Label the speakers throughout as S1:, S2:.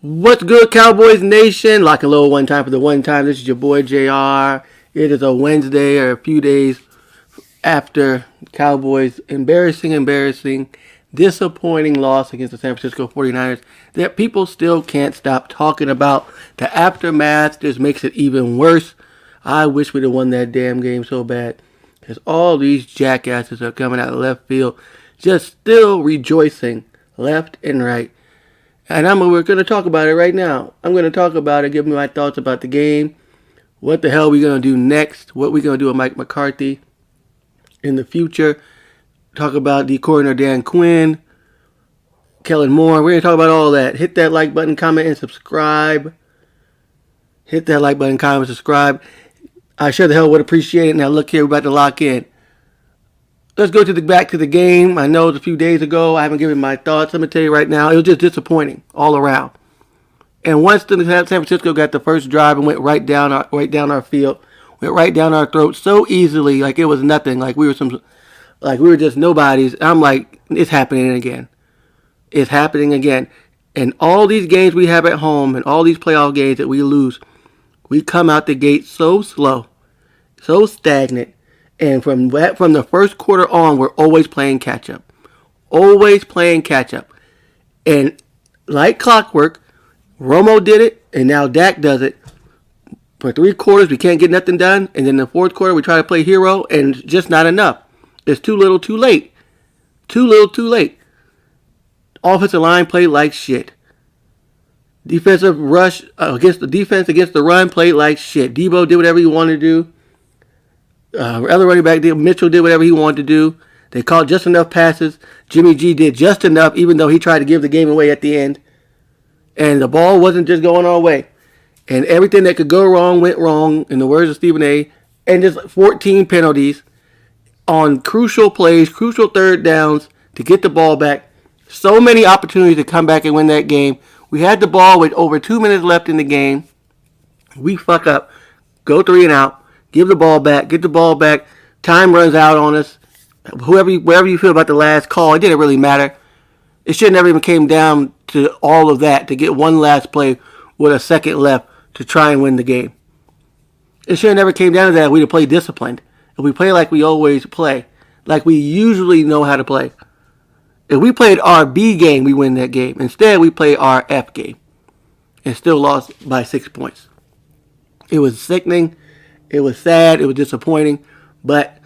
S1: What's good, Cowboys Nation? Lock and load one time for the one time. This is your boy JR. It is a Wednesday or a few days after Cowboys' embarrassing, disappointing loss against the San Francisco 49ers that people still can't stop talking about. The aftermath just makes it even worse. I wish we'd have won that damn game so bad because all these jackasses are coming out of left field just still rejoicing left and right. And we're going to talk about it right now. I'm going to talk about it, give me my thoughts about the game, what the hell we're going to do next, what we're going to do with Mike McCarthy in the future, talk about the coroner Dan Quinn, Kellen Moore. We're going to talk about all that. Hit that like button, comment, and subscribe. Hit that like button, comment, subscribe. I sure the hell would appreciate it. Now look here, we're about to lock in. Let's go back to the game. I know it's a few days ago. I haven't given my thoughts. Let me tell you right now, it was just disappointing all around. And once San Francisco got the first drive and went right down our field, went right down our throat so easily, like it was nothing, like we were just nobodies. I'm like, it's happening again. It's happening again. And all these games we have at home and all these playoff games that we lose, we come out the gate so slow, so stagnant. And from the first quarter on, we're always playing catch up. Always playing catch up. And like clockwork, Romo did it, and now Dak does it. For 3 quarters, we can't get nothing done. And then in the fourth quarter, we try to play hero, and just not enough. It's too little, too late. Too little, too late. Offensive line played like shit. Defensive rush against the run played like shit. Debo did whatever he wanted to do. Other running back Mitchell did whatever he wanted to do. They called just enough passes. Jimmy G did just enough, even though he tried to give the game away at the end. And the ball wasn't just going our way. And everything that could go wrong went wrong, in the words of Stephen A. And just 14 penalties on crucial plays, crucial third downs to get the ball back. So many opportunities to come back and win that game. We had the ball with over 2 minutes left in the game. We fuck up. Go 3 and out. Give the ball back. Get the ball back. Time runs out on us. Wherever you feel about the last call, it didn't really matter. It should never even came down to all of that to get one last play with a second left to try and win the game. It should have never came down to that. We'd have played disciplined. If we play like we always play, like we usually know how to play. If we played our B game, we win that game. Instead, we played our F game and still lost by 6 points. It was sickening. It was sad. It was disappointing. But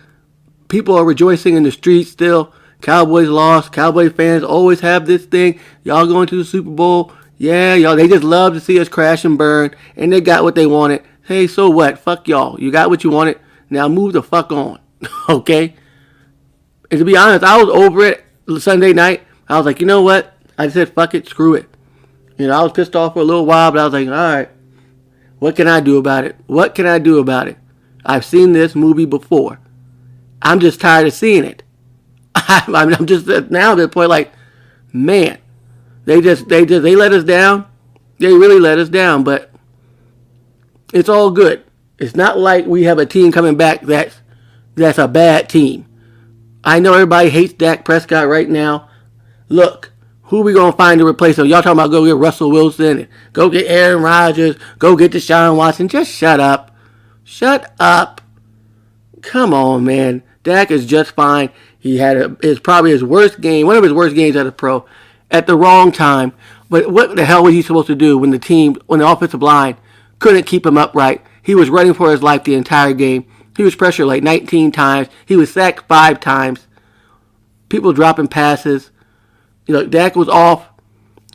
S1: people are rejoicing in the streets still. Cowboys lost. Cowboy fans always have this thing. Y'all going to the Super Bowl. Yeah, y'all. They just love to see us crash and burn. And they got what they wanted. Hey, so what? Fuck y'all. You got what you wanted. Now move the fuck on. Okay? And to be honest, I was over it Sunday night. I was like, you know what? I said, fuck it. Screw it. I was pissed off for a little while. But I was like, all right. What can I do about it? What can I do about it? I've seen this movie before. I'm just tired of seeing it. I'm just now at the point like, man, they let us down. They really let us down, but it's all good. It's not like we have a team coming back that's a bad team. I know everybody hates Dak Prescott right now. Look. Who are we going to find to replace him? Y'all talking about go get Russell Wilson, go get Aaron Rodgers, go get Deshaun Watson. Just shut up. Shut up. Come on, man. Dak is just fine. He had probably his worst game, one of his worst games as a pro, at the wrong time. But what the hell was he supposed to do when the offensive line couldn't keep him upright? He was running for his life the entire game. He was pressured like 19 times. He was sacked 5 times. People dropping passes. Dak was off.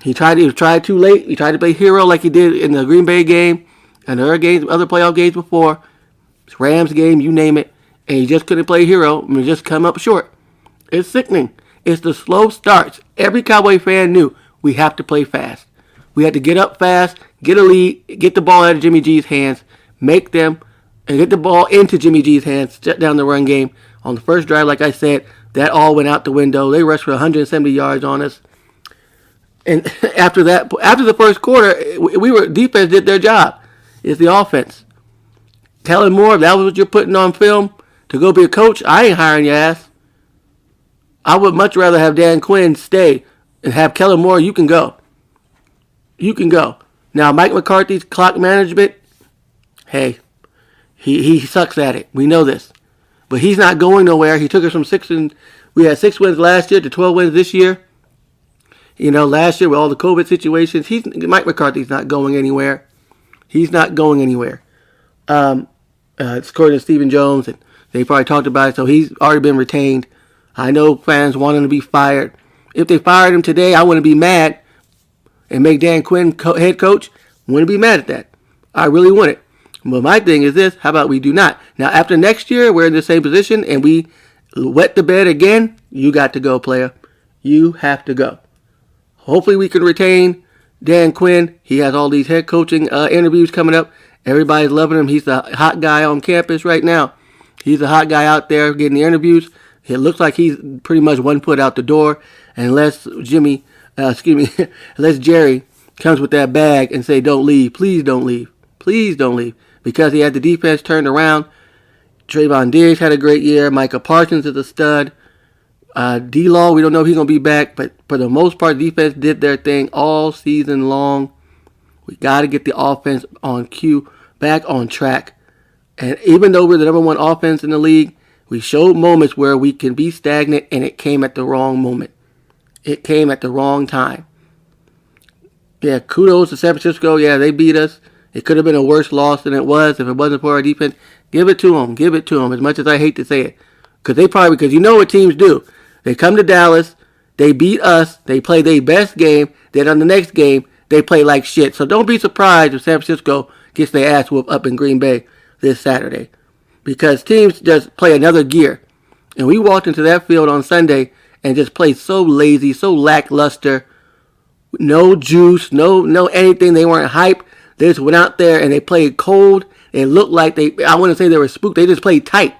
S1: He tried too late. He tried to play hero like he did in the Green Bay game and other playoff games before. Rams game, you name it. And he just couldn't play hero and just come up short. It's sickening. It's the slow starts. Every Cowboy fan knew we have to play fast. We had to get up fast, get a lead, get the ball out of Jimmy G's hands, make them, and get the ball into Jimmy G's hands, shut down the run game. On the first drive, like I said, that all went out the window. They rushed for 170 yards on us. And after the first quarter, defense did their job. It's the offense. Kellen Moore, if that was what you're putting on film to go be a coach, I ain't hiring your ass. I would much rather have Dan Quinn stay and have Kellen Moore, you can go. you can go. Now, Mike McCarthy's clock management, hey, he sucks at it. We know this. But he's not going nowhere. He took us from we had 6 wins last year to 12 wins this year. Last year with all the COVID situations, Mike McCarthy's not going anywhere. He's not going anywhere. It's according to Stephen Jones, and they probably talked about it, so he's already been retained. I know fans want him to be fired. If they fired him today, I wouldn't be mad. And make Dan Quinn head coach, wouldn't be mad at that. I really wouldn't. But my thing is this, how about we do not? Now, after next year, we're in the same position, and we wet the bed again, you got to go, player. You have to go. Hopefully we can retain Dan Quinn. He has all these head coaching interviews coming up. Everybody's loving him. He's the hot guy on campus right now. He's the hot guy out there getting the interviews. It looks like he's pretty much one foot out the door, unless unless Jerry comes with that bag and say, don't leave. Please don't leave. Please don't leave. Because he had the defense turned around. Trayvon Diggs had a great year. Micah Parsons is a stud. D-Law, we don't know if he's going to be back, but for the most part, defense did their thing all season long. We got to get the offense on cue, back on track. And even though we're the number one offense in the league, we showed moments where we can be stagnant, and it came at the wrong moment. It came at the wrong time. Yeah, kudos to San Francisco. Yeah, they beat us. It could have been a worse loss than it was if it wasn't for our defense. Give it to them. Give it to them, as much as I hate to say it. Because you know what teams do. They come to Dallas, they beat us, they play their best game, then on the next game, they play like shit. So don't be surprised if San Francisco gets their ass whooped up in Green Bay this Saturday. Because teams just play another gear. And we walked into that field on Sunday and just played so lazy, so lackluster. No juice, no anything. They weren't hype. They just went out there and they played cold. It looked like I wouldn't say they were spooked. They just played tight.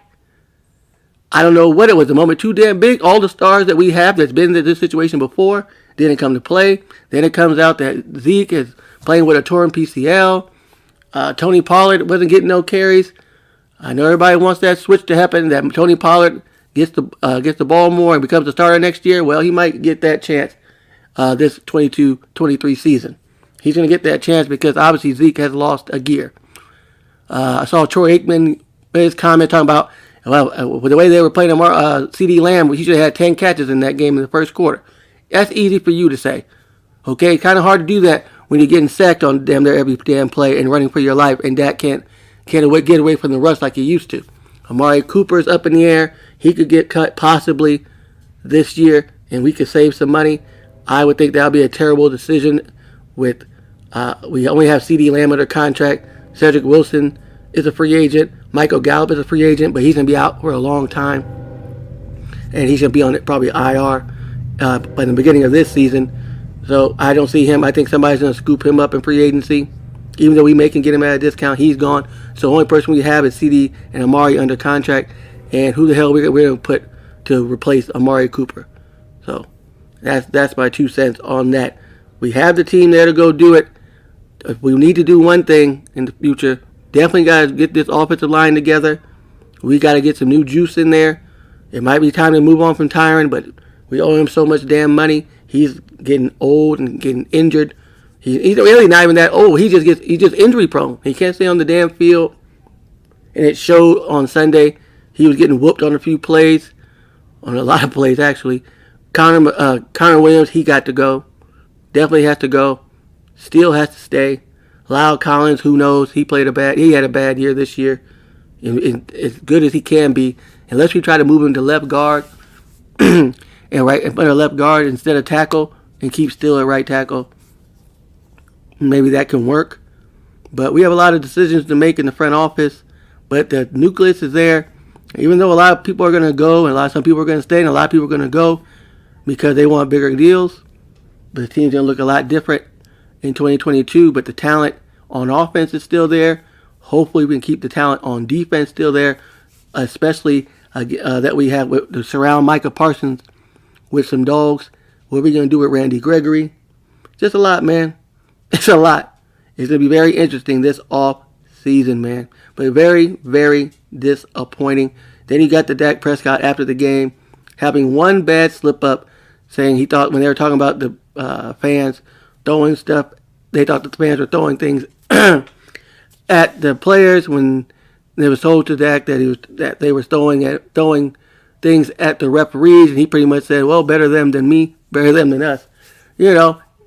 S1: I don't know what it was. The moment too damn big. All the stars that we have that's been in this situation before didn't come to play. Then it comes out that Zeke is playing with a torn PCL. Tony Pollard wasn't getting no carries. I know everybody wants that switch to happen, that Tony Pollard gets the ball more and becomes a starter next year. Well, he might get that chance this 22-23 season. He's going to get that chance because obviously Zeke has lost a gear. I saw Troy Aikman made his comment talking about, well, with the way they were playing C.D. Lamb, he should have had 10 catches in that game in the first quarter. That's easy for you to say. Okay, kind of hard to do that when you're getting sacked on damn near every damn play and running for your life, and Dak can't get away from the rush like he used to. Amari Cooper's up in the air. He could get cut possibly this year, and we could save some money. I would think that would be a terrible decision. With we only have C.D. Lamb under contract. Cedric Wilson is a free agent. Michael Gallup is a free agent, but he's going to be out for a long time. And he's going to be on probably IR by the beginning of this season. So I don't see him. I think somebody's going to scoop him up in free agency. Even though we can get him at a discount, he's gone. So the only person we have is CD and Amari under contract. And who the hell we're going to put to replace Amari Cooper? So that's my 2 cents on that. We have the team there to go do it. If we need to do one thing in the future, definitely got to get this offensive line together. We got to get some new juice in there. It might be time to move on from Tyron, but we owe him so much damn money. He's getting old and getting injured. He's really not even that old. He's just injury prone. He can't stay on the damn field. And it showed on Sunday. He was getting whooped on a few plays, on a lot of plays actually. Connor Williams, he got to go. Definitely has to go. Steele has to stay. Lyle Collins, who knows? He had a bad year this year. As good as he can be, unless we try to move him to left guard and left guard instead of tackle and keep Steele at right tackle. Maybe that can work. But we have a lot of decisions to make in the front office. But the nucleus is there. Even though a lot of people are going to go, and some people are going to stay, and a lot of people are going to go because they want bigger deals. But the team's going to look a lot different in 2022. But the talent on offense is still there. Hopefully we can keep the talent on defense still there. Especially that we have to surround Micah Parsons with some dogs. What are we going to do with Randy Gregory? Just a lot, man. It's a lot. It's going to be very interesting this off season, man. But very, very disappointing. Then you got the Dak Prescott after the game having one bad slip up, saying he thought when they were talking about the fans throwing stuff they thought the fans were throwing things at the players when they was told to Dak that they were throwing things at the referees, and he pretty much said, "Well, better them than me, better them than us,"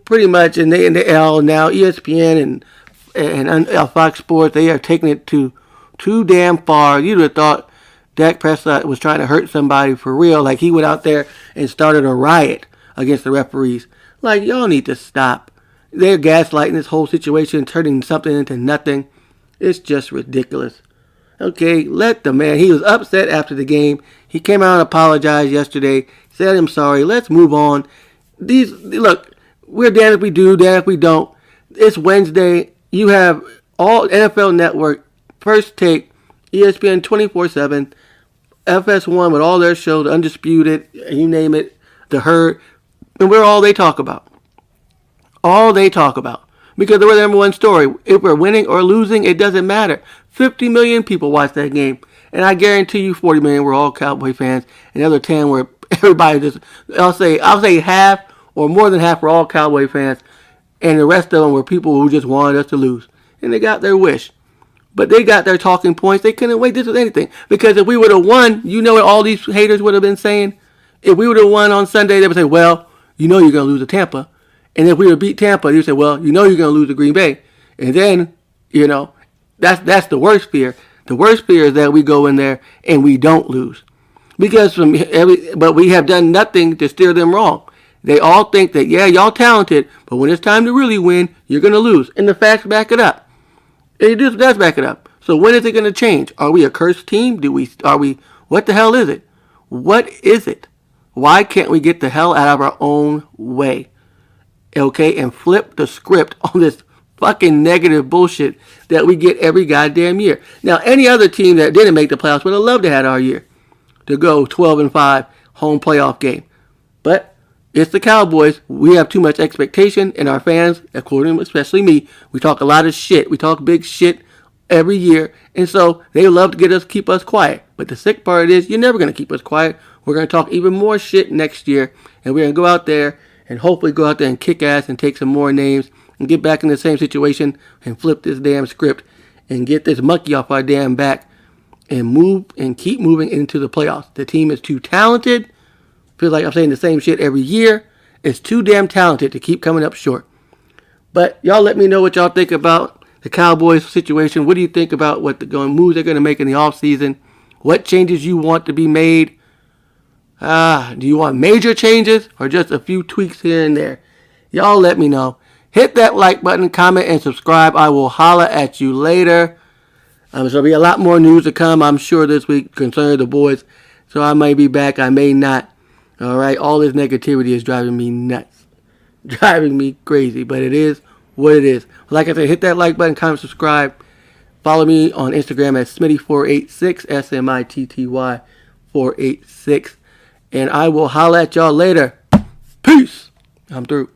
S1: pretty much. And they all now ESPN and Fox Sports, they are taking it too damn far. You'd have thought Dak Prescott was trying to hurt somebody for real, like he went out there and started a riot against the referees. Like, y'all need to stop. They're gaslighting this whole situation, turning something into nothing. It's just ridiculous. Okay, let the man. He was upset after the game. He came out and apologized yesterday. Said, "I'm sorry. Let's move on." Look, we're damned if we do, damned if we don't. It's Wednesday. You have all NFL Network, First Take, ESPN 24/7, FS1 with all their shows, Undisputed, you name it, The Herd, and we're all they talk about. All they talk about. Because they're the number one story. If we're winning or losing, it doesn't matter. 50 million people watch that game. And I guarantee you 40 million were all Cowboy fans. And the other 10 were everybody just, I'll say half or more than half were all Cowboy fans. And the rest of them were people who just wanted us to lose. And they got their wish. But they got their talking points. They couldn't wait this with anything. Because if we would have won, you know what all these haters would have been saying? If we would have won on Sunday, they would say, well, you know you're going to lose to Tampa. And if we would beat Tampa, you say, well, you know you're going to lose to Green Bay. And then, that's the worst fear. The worst fear is that we go in there and we don't lose. But we have done nothing to steer them wrong. They all think that, yeah, y'all talented, but when it's time to really win, you're going to lose. And the facts back it up. It just does back it up. So when is it going to change? Are we a cursed team? What the hell is it? What is it? Why can't we get the hell out of our own way? Okay, and flip the script on this fucking negative bullshit that we get every goddamn year. Now, any other team that didn't make the playoffs would have loved to have our year to go 12-5 home playoff game. But it's the Cowboys. We have too much expectation, and our fans, especially me, we talk a lot of shit. We talk big shit every year, and so they love to keep us quiet. But the sick part is you're never going to keep us quiet. We're going to talk even more shit next year, and we're going to go out there and hopefully go out there and kick ass and take some more names and get back in the same situation and flip this damn script and get this monkey off our damn back and move and keep moving into the playoffs. The team is too talented. Feels like I'm saying the same shit every year. It's too damn talented to keep coming up short. But y'all let me know what y'all think about the Cowboys situation. What do you think about what moves they're going to make in the offseason? What changes you want to be made? Do you want major changes or just a few tweaks here and there? Y'all let me know. Hit that like button, comment, and subscribe. I will holla at you later. There'll be a lot more news to come, I'm sure, this week concerning the boys. So I may be back. I may not. All right. All this negativity is driving me nuts. Driving me crazy. But it is what it is. Like I said, hit that like button, comment, subscribe. Follow me on Instagram at Smitty486, SMITTY 486. And I will holla at y'all later. Peace. I'm through.